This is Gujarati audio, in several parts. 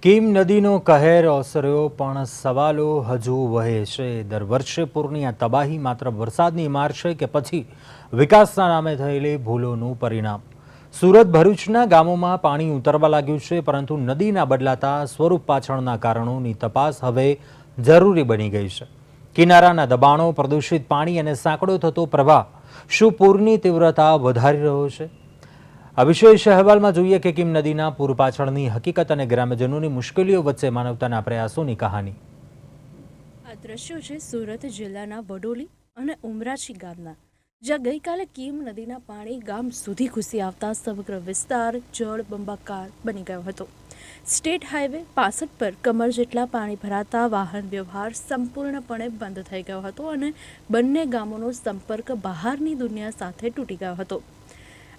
કીમ નદીનો કહેર ઓસર્યો પણ સવાલો હજુ વહે છે। દર વર્ષે પૂરની આ તબાહી માત્ર વરસાદની માર છે કે પછી વિકાસના નામે થયેલી ભૂલોનું પરિણામ? સુરત ભરૂચના ગામોમાં પાણી ઉતરવા લાગ્યું છે, પરંતુ નદીના બદલાતા સ્વરૂપ પાછળના કારણોની તપાસ હવે જરૂરી બની ગઈ છે। કિનારાના દબાણો, પ્રદૂષિત પાણી અને સાંકડો થતો પ્રવાહ શું પૂરની તીવ્રતા વધારી રહ્યો છે? આ વિશેષ અહેવાલમાં જોઈએ કે કીમ નદીના પૂર પાછળની હકીકત અને ગ્રામજનોની મુશ્કેલીઓ વચ્ચે માનવતાના પ્રયાસોની કહાની। આ દ્રશ્યો છે સુરત જિલ્લાના વડોલી અને ઉમરાછી ગામના, જ્યાં ગઈકાલે કીમ નદીના પાણી ગામ સુધી ઘૂસી આવતા સમગ્ર વિસ્તાર જળબંબાકાર બની ગયો હતો। સ્ટેટ હાઈવે 65 પર કમર જેટલા પાણી ભરાતા વાહન વ્યવહાર સંપૂર્ણપણે બંધ થઈ ગયો હતો અને બંને ગામોનો સંપર્ક બહારની દુનિયા સાથે તૂટી ગયો હતો।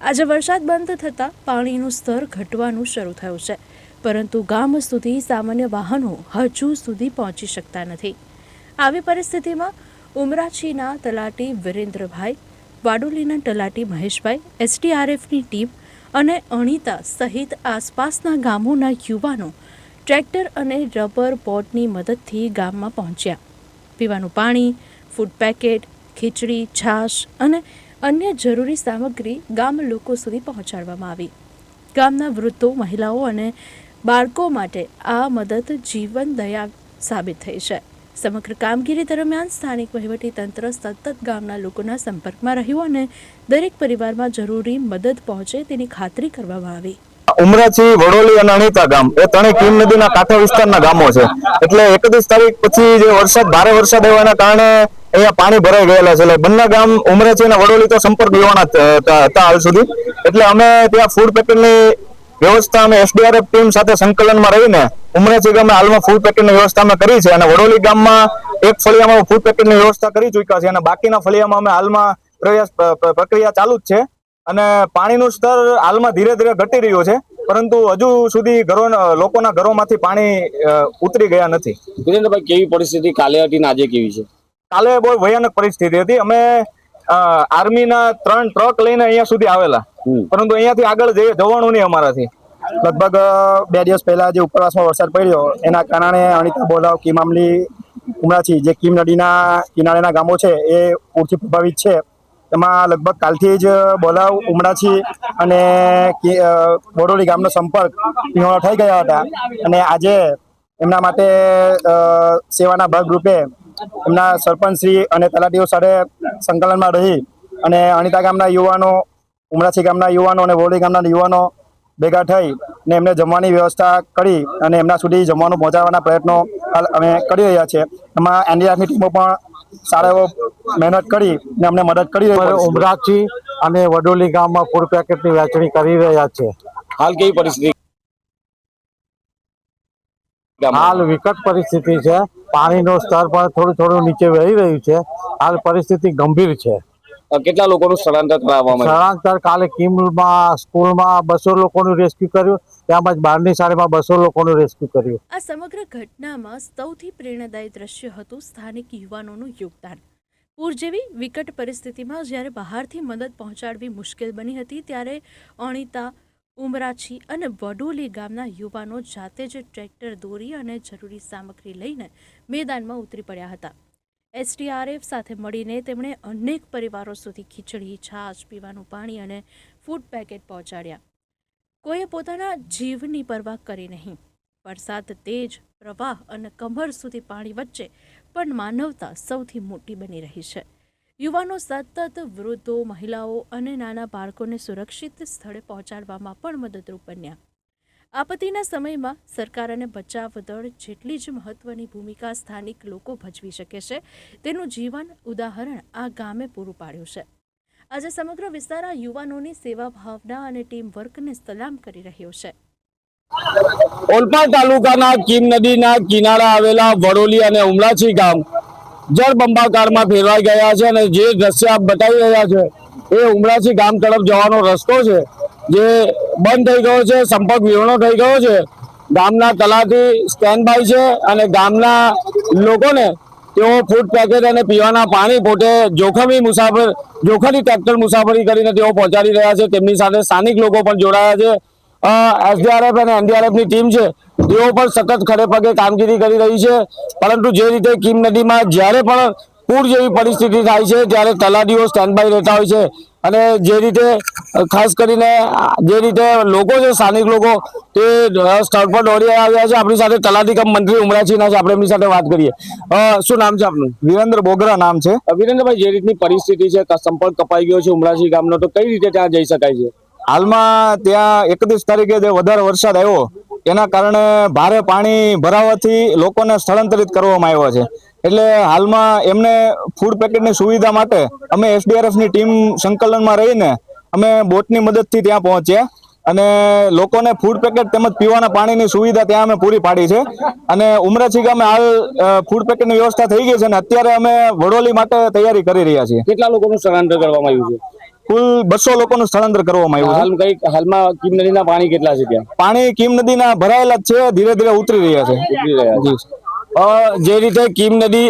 આજે વરસાદ બંધ થતાં પાણીનું સ્તર ઘટવાનું શરૂ થયું છે, પરંતુ ગામ સુધી સામાન્ય વાહનો હજુ સુધી પહોંચી શકતા નથી। આવી પરિસ્થિતિમાં ઉમરાછીના તલાટી વિરેન્દ્રભાઈ, વાડોલીના તલાટી મહેશભાઈ, એસડીઆરએફની ટીમ અને અણીતા સહિત આસપાસના ગામોના યુવાનો ટ્રેક્ટર અને રબર બોટની મદદથી ગામમાં પહોંચ્યા। પીવાનું પાણી, ફૂડ પેકેટ, ખીચડી, છાશ અને અન્ય જરૂરી સામગ્રી ગામ લોકો સુધી પહોંચાડવામાં આવી। ગામના વૃદ્ધો, મહિલાઓ અને બાળકો માટે આ મદદ જીવનદયા સાબિત થઈ છે। સમગ્ર કામગીરી દરમિયાન સ્થાનિક વહીવટીતંત્ર સતત ગામના લોકોના સંપર્કમાં રહ્યું અને દરેક પરિવારમાં જરૂરી મદદ પહોંચે તેની ખાતરી કરવામાં આવી। ઉમરાછી, વડોલી અને અણીતા ગામ એ ત્રણેય કીમ નદીના કાંઠા વિસ્તારના ગામો છે। એટલે 31 તારીખ પછી જે ભારે વરસાદ આવ્યાના કારણે અહીંયા પાણી ભરાઈ ગયેલા છે। એટલે બંને ગામ ઉમરાછી અને વડોલી તો સંપર્ક વિહોણા હતા હાલ સુધી। એટલે અમે ત્યાં ફૂડ પેકેટની વ્યવસ્થા અમે એસડીઆરએફ ટીમ સાથે સંકલનમાં રહીને ઉમરાછી ગામે હાલમાં ફૂડ પેકેટની વ્યવસ્થા અમે કરી છે અને વડોલી ગામમાં એક ફળિયામાં ફૂડ પેકેટની વ્યવસ્થા કરી ચૂક્યા છે અને બાકીના ફળિયામાં અમે હાલમાં પ્રક્રિયા ચાલુ જ છે અને પાણીનું સ્તર હાલમાં ધીરે ધીરે ઘટી રહ્યું છે, પરંતુ હજુ સુધી લોકોના ઘરોમાંથી પાણી ઉતરી ગયા નથી। વિરેન્દ્રભાઈ, કેવી પરિસ્થિતિ કાલે હતી ને આજે કેવી છે? કાલે બહુ ભયાનક પરિસ્થિતિ હતી। અમે આર્મીના 3 ટ્રક લઈને અહીંયા સુધી આવેલા, પરંતુ અહીંયાથી આગળ જવાનું નહીં અમારાથી। લગભગ 2 દિવસ પહેલા જે ઉપરવાસમાં વરસાદ પડ્યો એના કારણે અણીતા, બોલાવ, કીમામલી, ઉમરાછી જે કીમ નદીના કિનારેના ગામો છે એ પૂરથી પ્રભાવિત છે। એમાં લગભગ કાલથી જ બોલાવ, ઉમરાછી અને બોડોલી ગામનો સંપર્ક વિહોણો થઈ ગયા હતા અને આજે એમના માટે સેવાના ભાગરૂપે એમના સરપંચશ્રી અને તલાટીઓ સાથે સંકલનમાં રહી અને અણીતા ગામના યુવાનો, ઉમરાછી ગામના યુવાનો અને બોડોલી ગામના યુવાનો ભેગા થઈ અને એમને જમવાની વ્યવસ્થા કરી અને એમના સુધી જમવાનું પહોંચાડવાના પ્રયત્નો અમે કરી રહ્યા છીએ। એમાં એનડીઆરએફની ટીમો પણ સારા એવો મહેનત કરી ને અમને મદદ કરી રહી છે। ઉમરાછી અને વડોલી ગામમાં ફૂડ પેકેટની વહેંચણી કરી રહ્યા છે। હાલ કેવી પરિસ્થિતિ? હાલ વિકટ પરિસ્થિતિ છે। પાણીનું સ્તર પણ થોડું નીચે વહી રહ્યું છે। હાલ પરિસ્થિતિ ગંભીર છે। કેટલા લોકોનું સ્થળાંતર કરવામાં આવ્યું? સ્થળાંતર કાલે કીમમાં સ્કૂલમાં 200 લોકોનું રેસ્ક્યુ કર્યું, તેમજ બહારની શાળામાં 200 લોકોનું રેસ્ક્યુ કર્યું। આ સમગ્ર ઘટનામાં સૌથી પ્રેરણાદાયી દ્રશ્ય હતું સ્થાનિક યુવાનોનું યોગદાન। પૂર જેવી વિકટ પરિસ્થિતિમાં જ્યારે બહારથી મદદ પહોંચાડવી મુશ્કેલ બની હતી, ત્યારે અણીતા, ઉમરાછી અને વડોલી ગામના યુવાનો જાતે જ ટ્રેક્ટર દોરી અને જરૂરી સામગ્રી લઈને મેદાનમાં ઉતરી પડ્યા હતા। એસડીઆરએફ સાથે મળીને તેમણે અનેક પરિવારો સુધી ખીચડી, છાશ, પીવાનું પાણી અને ફૂડ પેકેટ પહોંચાડ્યા। કોઈએ પોતાના જીવની પરવા કરી નહીં। વરસાદ, તેજ પ્રવાહ અને કમર સુધી પાણી વચ્ચે પણ માનવતા સૌથી મોટી બની રહી છે। યુવાનો સતત વૃદ્ધો, મહિલાઓ અને નાના બાળકોને સુરક્ષિત સ્થળે પહોંચાડવામાં પણ મદદરૂપ બન્યા। આપત્તિના સમયમાં સરકાર અને બચાવ દળ જેટલી જ મહત્વની ભૂમિકા સ્થાનિક લોકો ભજવી શકે છે, તેનું જીવન ઉદાહરણ આ ગામે પૂરું પાડ્યું છે। આજે સમગ્ર વિસ્તાર આ યુવાનોની સેવા ભાવના અને ટીમ વર્કને સલામ કરી રહ્યો છે। ઓલપાડ તાલુકાના કીમ નદીના કિનારે આવેલા વડોલી અને ઉમરાછી ગામ જળબંબાકારમાં ફેરવાઈ ગયા છે અને જે દ્રશ્ય આપ બતાવી રહ્યા છે એ ઉમરાછી ગામ તરફ જવાનો રસ્તો છે, જે બંધ થઈ ગયો છે, સંપર્ક વિહોણો થઈ ગયો છે। ગામના તલાટી સ્ટેન્ડ બાય છે અને ગામના લોકોને તેઓ ફૂડ પેકેટ અને પીવાના પાણી પોતે જોખમી ટ્રેક્ટર મુસાફરી કરીને તેઓ પહોંચાડી રહ્યા છે। તેમની સાથે સ્થાનિક લોકો પણ જોડાયા છે એસડીઆરએફ અને એનડીઆરએફની ટીમ છે તેઓ પણ સતત ખડે પગે કામગીરી કરી રહી છે, પરંતુ જે રીતે કીમ નદીમાં જ્યારે પણ પૂર જેવી પરિસ્થિતિ થાય છે ત્યારે તલાટીઓ સ્ટેન્ડ બાય રહેતા હોય છે, અને જે રીતે ખાસ કરીને જે રીતે લોકો છે, સ્થાનિક લોકો તે સ્થળ પર દોડી આવ્યા છે. આપણી સાથે તલાટી કમ મંત્રી ઉમરાછીના છે, આપણે એમની સાથે વાત કરીએ. શું નામ છે આપનું? વિરેન્દ્ર બોગરા નામ છે. વિરેન્દ્રભાઈ, જે રીતની પરિસ્થિતિ છે, સંપર્ક કપાઈ ગયો છે ઉમરાછી ગામનો, તો કઈ રીતે ત્યાં જઈ શકાય છે? હાલમાં ત્યાં 31 તારીખે જે વધારે વરસાદ આવ્યો એના કારણે ભારે પાણી ભરાવાથી લોકોને સ્થળાંતરિત કરવામાં આવ્યા છે. એટલે હાલમાં એમને ફૂડ પેકેટની સુવિધા માટે અમે એસડીઆરએફની ટીમ સંકલનમાં રહીને અમે બોટની મદદથી ત્યાં પહોંચ્યા અને લોકોને ફૂડ પેકેટ તેમજ પીવાના પાણીની સુવિધા ત્યાં અમે પૂરી પાડી છે. અને ઉમરાછી ગામે હાલ ફૂડ પેકેટની વ્યવસ્થા થઈ ગઈ છે અને અત્યારે અમે વડોલી માટે તૈયારી કરી રહ્યા છીએ. કેટલા લોકોનું સ્થળાંતર કરવામાં આવ્યું છે? કુલ 200 લોકોનું સ્થળાંતર કરવામાં આવ્યું છે. હાલમાં કીમ નદીના પાણી કેટલા છે ત્યાં? પાણી કીમ નદીના ભરાયેલા જ છે, ધીરે ધીરે ઉતરી રહ્યા છે. જે રીતે કીમ નદી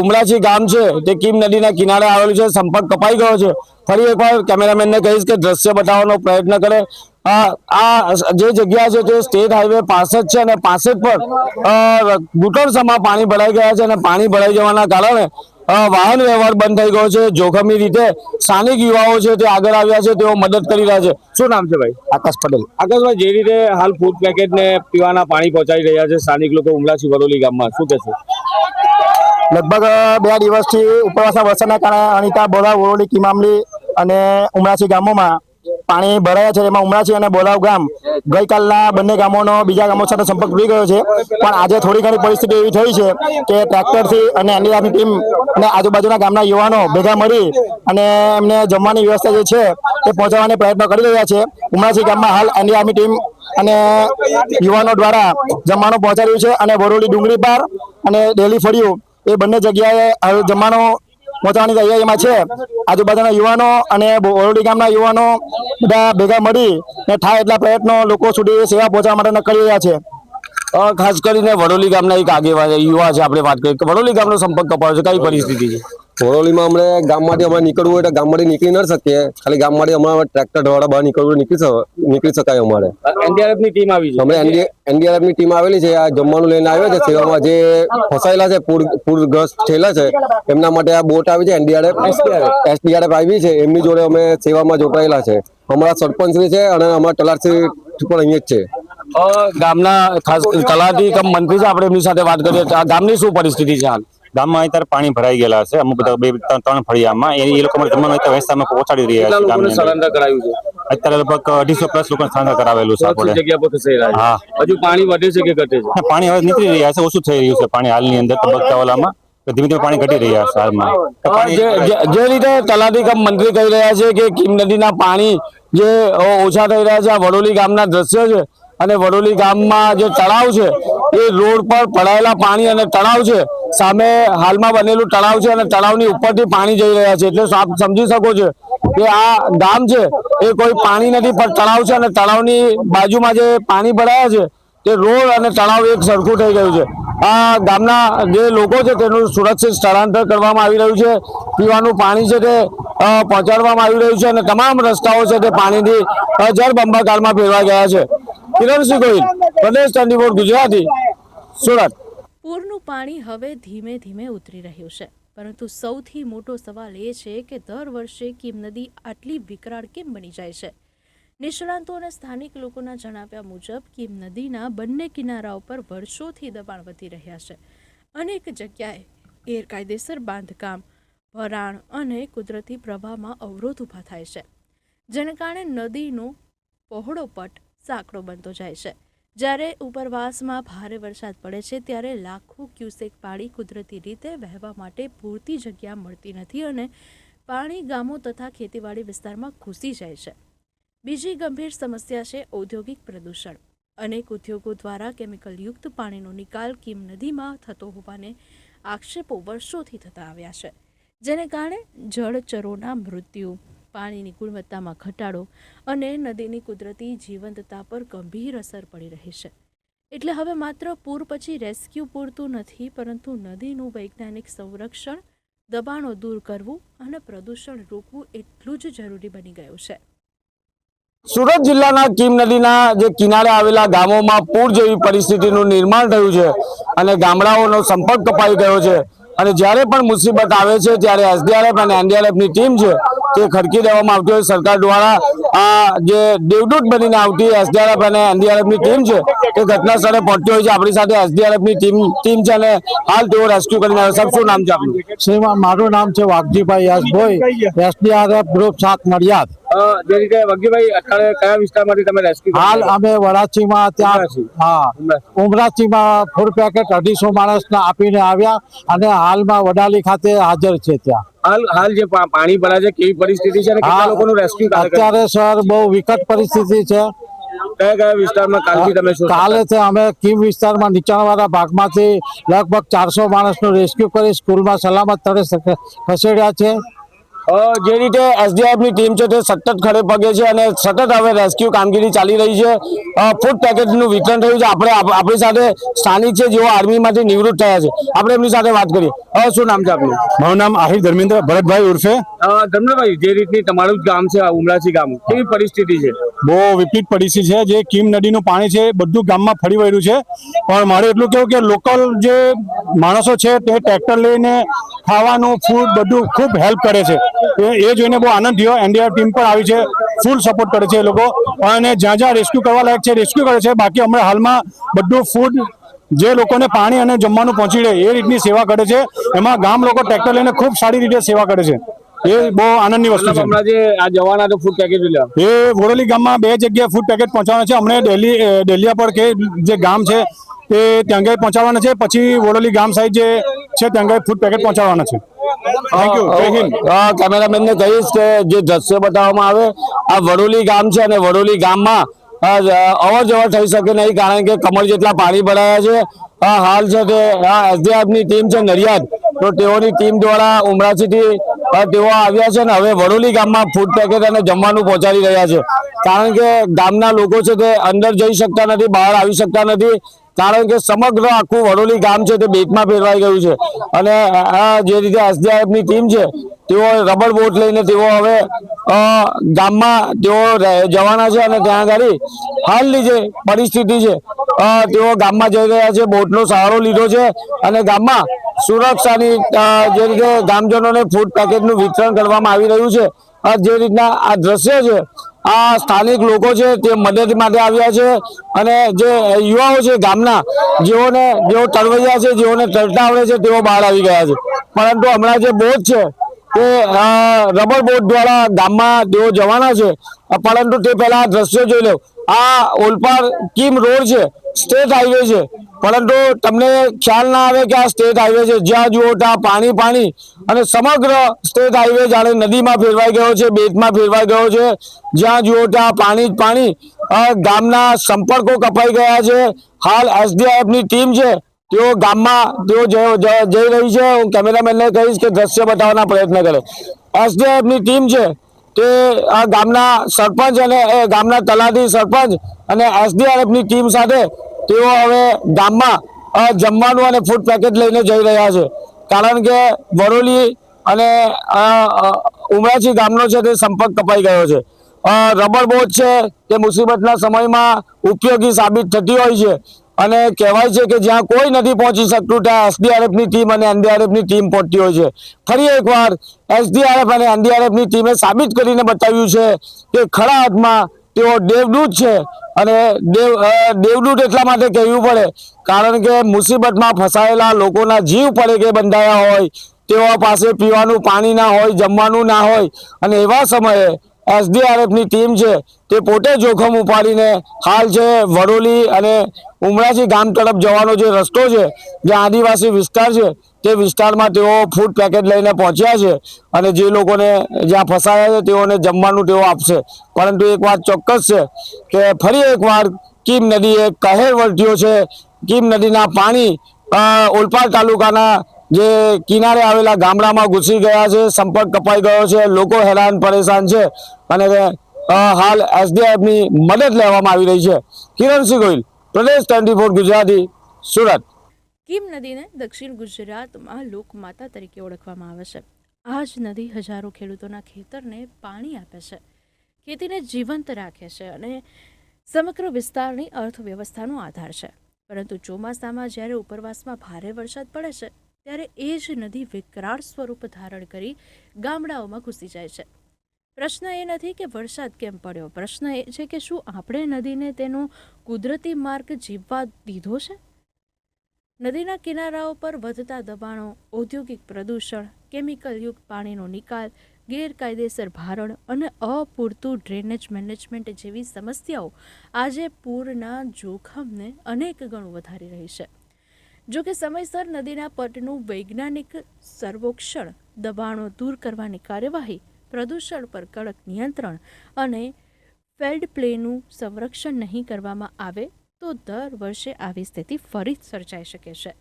ઉમરાછી ગામ છે તે કીમ નદીના કિનારે આવેલું છે, સંપર્ક કપાઈ ગયો છે. ફરી એકવાર કેમેરામેનને કહીશ કે દ્રશ્ય બતાવવાનો પ્રયત્ન કરે. આ જે જગ્યા છે તે સ્ટેટ હાઈવે પાસે જ છે અને પાસે જ પર ઘૂંટણસમાં પાણી ભરાઈ ગયા છે, અને પાણી ભરાઈ જવાના કારણે વાહન વ્યવહાર બંધ થઈ ગયો છે. જોખમી રીતે સ્થાનિક યુવાઓ છે તે આગળ આવ્યા છે, તેઓ મદદ કરી રહ્યા છે. શું નામ છે ભાઈ? આકાશ પટેલ. આકાશભાઈ, જે રીતે હાલ ફૂડ પેકેટ ને પીવાના પાણી પહોંચાડી રહ્યા છે સ્થાનિક લોકો ઉમરાછી વડોલી ગામમાં, શું કહેશો? લગભગ 2 દિવસથી ઉપરવાસના વરસાદના કારણે અનિતા, બોલાવ, વડોલી, કીમામલી અને ઉમરાછી ગામોમાં પાણી ભરાયા છે. એમાં ઉમરાછી અને બોલાવ ગામ ગઈકાલના બંને ગામોનો બીજા ગામો સાથે સંપર્ક તૂટી ગયો છે, પણ આજે થોડી ઘણી પરિસ્થિતિ એવી થઈ છે કે ટ્રેક્ટરથી અને એનડીઆરએફની ટીમ અને આજુબાજુના ગામના યુવાનો ભેગા મળી અને એમને જમવાની વ્યવસ્થા જે છે તે પહોંચાડવાનો પ્રયત્ન કરી રહ્યા છે. ઉમરાછી ગામમાં હાલ એનડીઆરએફની ટીમ અને યુવાનો દ્વારા જમવાનું પહોંચાડ્યું છે, અને વડોલી ડુંગળી પાર અને ડેલી ફળિયું એ બંને જગ્યાએ જમવાનું પહોંચવાની તૈયારીમાં છે. આજુબાજુના યુવાનો અને વડોલી ગામના યુવાનો બધા ભેગા મળી ને થાય એટલા પ્રયત્નો લોકો સુધી સેવા પહોંચાડવા માટે કરી રહ્યા છે. ખાસ કરીને વડોલી ગામના એક આગેવાન યુવા છે, આપણે વાત કરીએ કે વડોલી ગામનો સંપર્ક કપાયો છે, કઈ પરિસ્થિતિ છે? વડોલીમાં અમને ગામમાંથી અમારે નીકળવું હોય તો ગામમાંથી નીકળી ન શકીએ. ખાલી ગામમાંથી અમારે ટ્રેક્ટર દ્વારા બહાર નીકળવું નીકળી શકાય. અમારે એનડીઆરએફ ની ટીમ આવી છે. અમે એનડીઆરએફ ની ટીમ આવેલી છે. આ જમવાનું લઈને આવ્યા છે. સેવામાં જે ફસાયેલા છે, પૂરગ્રસ્ત થયેલા છે, એમના માટે આ બોટ આવી છે. એસડીઆરએફ આવી છે. એમની જોડે અમે સેવામાં જોડાયેલા છે. અમારા સરપંચશ્રી છે અને અમારા તલાટશ્રી પણ અહીંયા જ છે. ગામના ખાસ તલાટી કમ મંત્રી છે, આપણે એમની સાથે વાત કરીએ. આ ગામની શું પરિસ્થિતિ છે હાલ? ગામમાં અત્યારે પાણી ભરાઈ ગયેલા છે. અમુક બધા 2-3 ફળિયામાં એ લોકો જમવાનું વ્યવસ્થામાં પહોંચાડી રહ્યા છે. સ્થળાંતર કરાયું છે અત્યારે લગભગ 250+ લોકોને સ્થળાંતર કરાવેલું છે. આપણે જગ્યા પર ખસેડી રહ્યા છે. હા, હજુ પાણી વધે છે કે ઘટે છે? પાણી હવે નીકળી રહ્યા છે, ઓછું થઈ રહ્યું છે પાણી હાલની અંદર તબક્કાવાળામાં. ધીમે ધીમે પાણી ઘટી રહ્યા છે હાલમાં. જે રીતે તલાટી કમ મંત્રી કહી રહ્યા છે કે કીમ નદીના પાણી જે ઓછા થઈ રહ્યા છે, આ વડોલી ગામના દ્રશ્યો છે. અને વડોલી ગામમાં જે તળાવ છે એ રોડ પર પડાયેલા પાણી અને તળાવ છે, સામે હાલમાં બનેલું તળાવ છે અને તળાવની ઉપરથી પાણી જઈ રહ્યા છે. એટલે આપ સમજી શકો છો કે આ ગામ છે એ કોઈ પાણી નથી, પણ તળાવ છે, અને તળાવની બાજુમાં જે પાણી ભરાયા છે તે રોડ અને તળાવ એક સરખું થઈ ગયું છે. આ ગામના જે લોકો છે તેનું સુરક્ષિત સ્થળાંતર કરવામાં આવી રહ્યું છે. પીવાનું પાણી છે તે પહોંચાડવામાં આવી રહ્યું છે, અને તમામ રસ્તાઓ છે તે પાણીથી જળબંબાકારમાં ફેરવાઈ ગયા છે. કિરણસિંહ ગોહિલ, પ્રદેશ 24 ગુજરાતી, સુરત. પૂરનું પાણી હવે ધીમે ધીમે ઉતરી રહ્યું છે, પરંતુ સૌથી મોટો સવાલ એ છે કે દર વર્ષે કીમ નદી આટલી વિકરાળ કેમ બની જાય છે? નિષ્ણાંતો અને સ્થાનિક લોકોના જણાવ્યા મુજબ કીમ નદીના બંને કિનારાઓ પર વર્ષોથી દબાણ વધી રહ્યા છે. અનેક જગ્યાએ ગેરકાયદેસર બાંધકામ, ભરાણ અને કુદરતી પ્રવાહમાં અવરોધ ઊભા થાય છે, જેને કારણે નદીનો પહોળો પટ સાંકડો બનતો જાય છે. જ્યારે ઉપરવાસમાં ભારે વરસાદ પડે છે ત્યારે લાખો ક્યુસેક પાણી કુદરતી રીતે વહેવા માટે પૂરતી જગ્યા મળતી નથી અને પાણી ગામો તથા ખેતીવાડી વિસ્તારમાં ઘૂસી જાય છે. બીજી ગંભીર સમસ્યા છે ઔદ્યોગિક પ્રદૂષણ. અનેક ઉદ્યોગો દ્વારા કેમિકલયુક્ત પાણીનો નિકાલ કીમ નદીમાં થતો હોવાને આક્ષેપો વર્ષોથી થતા આવ્યા છે, જેને કારણે જળચરોના મૃત્યુ, પાણીની ગુણવત્તામાં ઘટાડો અને નદીની કુદરતી જીવંતતા પર ગંભીર અસર પડી રહી છે. એટલે હવે માત્ર પૂર પછી રેસ્ક્યુ પૂરતું નથી, પરંતુ નદીનું વૈજ્ઞાનિક સંરક્ષણ, દબાણો દૂર કરવું અને પ્રદૂષણ રોકવું એટલું જ જરૂરી બની ગયું છે. સુરત જિલ્લાના કીમ નદીના જે કિનારે આવેલા ગામોમાં પૂર જેવી પરિસ્થિતિનું નિર્માણ થયું છે અને ગામડાઓનો સંપર્ક કપાઈ ગયો છે અને જ્યારે પણ મુસીબત આવે છે ત્યારે એસડીઆરએફ અને એનડીઆરએફની ટીમ છે તે ખડકી દેવામાં આવતી હોય સરકાર દ્વારા આ જે દેવદૂત બનીને આવતી એસડીઆરએફ અને એનડીઆરએફની ટીમ છે તે ઘટના સ્થળે પહોંચતી હોય છે. આપણી સાથે એસડીઆરએફની ટીમ છે અને હાલ તેઓ રેસ્ક્યુ કરીને આવે. સાહેબ, શું નામ છે આપનું? મારું નામ છે વાઘજીભાઈ યશભાઈ, એસડીઆરએફ ગ્રુપ 7 નડિયાદ. જે રીતે વગીભાઈ અત્યારે કયા વિસ્તારમાંથી તમે રેસ્ક્યુ હાલ અમે વરાછીમાં ત્યાં ઉમરાછીમાં ફૂડ પેકેટ 250 માણસને આપીને આવ્યા અને હાલમાં વડાલી ખાતે હાજર છે ત્યાં. હાલ જે પાણી ભરાય છે કેવી પરિસ્થિતિ છે અને કેટલા લોકોનું રેસ્ક્યુ અત્યારે સર બહુ વિકટ પરિસ્થિતિ છે. કયા કયા વિસ્તારમાં કાલથી તમે શું કાલે અમે કીમ વિસ્તારમાં નીચાણવાળા ભાગમાંથી લગભગ 400 માણસનું રેસ્ક્યુ કરી સ્કૂલમાં સલામત સ્થળે ખસેડ્યા છે. જે રીતે એસડીઆરએફની ટીમ છે તે સતત ખડે પગે છે અને સતત હવે રેસ્ક્યુ કામગીરી ચાલી રહી છે. ફૂડ પેકેટનું વિતરણ થયું છે. આપણી સાથે સ્થાનિક છે જેઓ આર્મીમાંથી નિવૃત્ત થયા છે. આપણે એમની સાથે વાત કરીએ. શું નામ છે આપનું? મારું નામ આહિર ધર્મેન્દ્ર ભરતભાઈ ઉર્ફે. ધર્મેન્દ્રભાઈ, જે રીતની તમારું જ ગામ છે ઉમરાછી ગામ, કેવી પરિસ્થિતિ છે? બહુ વિપરીત પરિસ્થિતિ છે. જે કીમ નદીનું પાણી છે બધું ગામમાં ફરી વળ્યું છે. પણ મારે એટલું કેવું કે લોકલ જે માણસો છે તે ટ્રેક્ટર લઈને ખાવાનું ફૂડ બધું ખૂબ હેલ્પ કરે છે. એ જોઈને બહુ આનંદ થયો. એનડીઆરએફ ટીમ પણ આવી છે, ફૂલ સપોર્ટ કરે છે એ લોકો અને જ્યાં જ્યાં રેસ્ક્યુ કરવા લાયક છે રેસ્ક્યુ કરે છે. બાકી હમણાં હાલમાં બધું ફૂડ જે લોકોને પાણી અને જમવાનું પહોંચી રહે એ રીતની સેવા કરે છે. એમાં ગામ લોકો ટ્રેક્ટર લઈને ખૂબ સારી રીતે સેવા કરે છે. એ બહુ આનંદની વસ્તુ છે. હમણાં જે આ જવાના તો ફૂડ પેકેટ લેવા એ વડોલી ગામમાં 2 જગ્યાએ ફૂડ પેકેટ પહોંચાડવાના છે. હમણાં ડેલિયા પર કે જે ગામ છે એ ત્યાં ગઈ પહોંચાડવાના છે. પછી વડોલી ગામ સાઈડ જે છે ત્યાં ગઈ ફૂડ પેકેટ પહોંચાડવાના છે. Thank you. જય હિન્દ. કેમેરામેનને કહીશ કે જે દ્રશ્ય બતાવવામાં આવે આ વડોલી ગામ છે અને વડોલી ગામમાં અવર જવર થઈ શકે નહીં કારણ કે કમર જેટલા પાણી ભરાયા છે. હાલ છે તે એસડીઆરએફની ટીમ છે નડિયાદ, તો તેઓની ટીમ દ્વારા ઉમરાછીથી તેઓ આવ્યા છે અને હવે વડોલી ગામમાં ફૂડ પેકેટ અને જમવાનું પહોંચાડી રહ્યા છે. કારણ કે ગામના લોકો છે તે અંદર જઈ શકતા નથી, બહાર આવી શકતા નથી કારણ કે સમગ્ર આખું વડોલી ગામ છે તે બેટમાં ફેરવાઈ ગયું છે. અને જે રીતે એસડીઆરએફની ટીમ છે તેઓ રબર બોટ લઈને તેઓ હવે ગામમાં તેઓ જવાના છે અને ત્યાં આગળ હાલની જે પરિસ્થિતિ છે તેઓ ગામમાં જઈ રહ્યા છે. બોટનો સહારો લીધો છે અને ગામમાં સુરક્ષાની જે રીતે ગામજનોને ફૂડ પેકેટનું વિતરણ કરવામાં આવી રહ્યું છે. જે રીતના આ દ્રશ્ય છે આ સ્થાનિક લોકો છે તે મદદ માટે આવ્યા છે અને જે યુવાઓ છે ગામના જેઓ તરવૈયા છે, જેઓને તરતા આવડે છે તેઓ બહાર આવી ગયા છે. પરંતુ હમણાં જે બોટ છે તે રબર બોટ દ્વારા ગામમાં તેઓ જવાના છે. પરંતુ તે પહેલા દ્રશ્યો જોઈ લો. આ ઓલપાડ કીમ રોડ છે, સ્ટેટ હાઈવે છે, પરંતુ તમને ખ્યાલ ના આવે કે આ સ્ટેટ હાઈવે છે. જ્યાં જુઓ ત્યાં પાણી અને સમગ્ર સ્ટેટ હાઈવે જાણે નદીમાં ફેરવાઈ ગયો છે, બેટમાં ફેરવાઈ ગયો છે. જ્યાં જુઓ ત્યાં પાણી ગામના સંપર્કો કપાઈ ગયા છે. હાલ એસડીઆરએફની ટીમ છે તેઓ ગામમાં તેઓ જઈ રહી છે. હું કેમેરામેનને કહીશ કે દ્રશ્ય બતાવવાના પ્રયત્ન કરે. એસડીઆરએફની ટીમ છે તે આ ગામના સરપંચ અને ગામના તલાટી સરપંચ અને એસડીઆરએફની ટીમ સાથે તેઓ હવે ગામમાં જમવાનું અને ફૂડ પેકેટ લઈને જઈ રહ્યા છે. કારણ કે વડોલી અને ઉમરાછી ગામનો છે તે સંપર્ક કપાઈ ગયો છે. રબર બોટ છે તે મુસીબતના સમયમાં ઉપયોગી સાબિત થતી હોય છે અને કહેવાય છે કે જ્યાં કોઈ નથી પહોંચી શકતું ત્યાં એસડીઆરએફની ટીમ અને એનડીઆરએફની ટીમ પહોંચતી હોય છે. ફરી એકવાર એસડીઆરએફ અને એનડીઆરએફની ટીમે સાબિત કરીને બતાવ્યું છે કે ખરા અર્થમાં તેઓ દેવદૂત છે. અને દેવદૂત એટલા માટે કહેવું પડે કારણ કે મુસીબતમાં ફસાયેલા લોકોના જીવ પડે કે બંધાયા હોય, તેઓ પાસે પીવાનું પાણી ના હોય, જમવાનું ના હોય અને એવા સમયે એસડીઆરએફની ટીમ છે તે પોતે જોખમ ઉપાડીને હાલ છે વડોલી અને ઉમરાછી ગામ તરફ જવાનો જે રસ્તો છે જ્યાં આદિવાસી વિસ્તાર છે તે વિસ્તારમાં તેઓ ફૂડ પેકેટ લઈને પહોંચ્યા છે અને જે લોકોને જ્યાં ફસાયા છે તેઓને જમવાનું તેઓ આપશે. પરંતુ એક વાત ચોક્કસ છે કે ફરી એકવાર કીમ નદી એક કહેર વર્ત્યો છે. કીમ નદીના પાણી ઓલપાડ તાલુકાના જે કિનારે આવેલા ગામડામાં ઘૂસી ગયા છે, સંપર્ક કપાઈ ગયો છે, લોકો હેરાન પરેશાન છે અને હાલ એસડીઆરએફની મદદ લેવામાં આવી રહી છે. કિરણસિંહ ગોહિલ, પ્રદેશ 24 ગુજરાતી, સુરત. કીમ નદીને દક્ષિણ ગુજરાતમાં લોકમાતા તરીકે ઓળખવામાં આવે છે. આ જ નદી હજારો ખેડૂતોના ખેતરને પાણી આપે છે. ખેતીને જીવંત રાખે છે અને સમગ્ર વિસ્તારની અર્થવ્યવસ્થાનો આધાર છે. પરંતુ ચોમાસામાં જ્યારે ઉપરવાસમાં ભારે વરસાદ પડે છે ત્યારે એ જ નદી વિકરાળ સ્વરૂપ ધારણ કરી ગામડાઓમાં ઘૂસી જાય છે. પ્રશ્ન એ નથી કે વરસાદ કેમ પડ્યો, પ્રશ્ન એ છે કે શું આપણે નદીને તેનો કુદરતી માર્ગ જીવવા દીધો છે? નદીના કિનારાઓ પર વધતા દબાણો, ઔદ્યોગિક પ્રદૂષણ, કેમિકલયુક્ત પાણીનો નિકાલ, ગેરકાયદેસર ભારણ અને અપૂરતું ડ્રેનેજ મેનેજમેન્ટ જેવી સમસ્યાઓ આજે પૂરના જોખમને અનેક ગણું વધારી રહી છે. જો કે સમયસર નદીના પટનું વૈજ્ઞાનિક સર્વેક્ષણ, દબાણો દૂર કરવાની કાર્યવાહી, પ્રદૂષણ પર કડક નિયંત્રણ અને ફેલ્ડ પ્લેનું સંરક્ષણ નહીં કરવામાં આવે તો દર વર્ષે આવી સ્થિતિ ફરી સર્જાઈ શકે છે.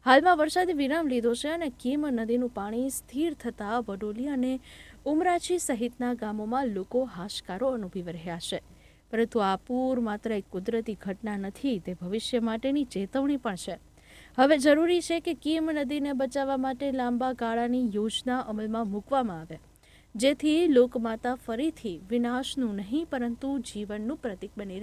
હાલમાં વરસાદે વિરામ લીધો છે અને કીમ નદીનું પાણી સ્થિર થતાં વડોલી અને ઉમરાછી સહિતના ગામોમાં લોકો હાશકારો અનુભવી રહ્યા છે. પરંતુ આ પૂર માત્ર એક કુદરતી ઘટના નથી, તે ભવિષ્ય માટેની ચેતવણી પણ છે. હવે જરૂરી છે કે કીમ નદીને બચાવવા માટે લાંબા ગાળાની યોજના અમલમાં મૂકવામાં આવે, જેથી લોકમાતા ફરીથી વિનાશનું નહીં પરંતુ જીવનનું પ્રતીક બની રહે.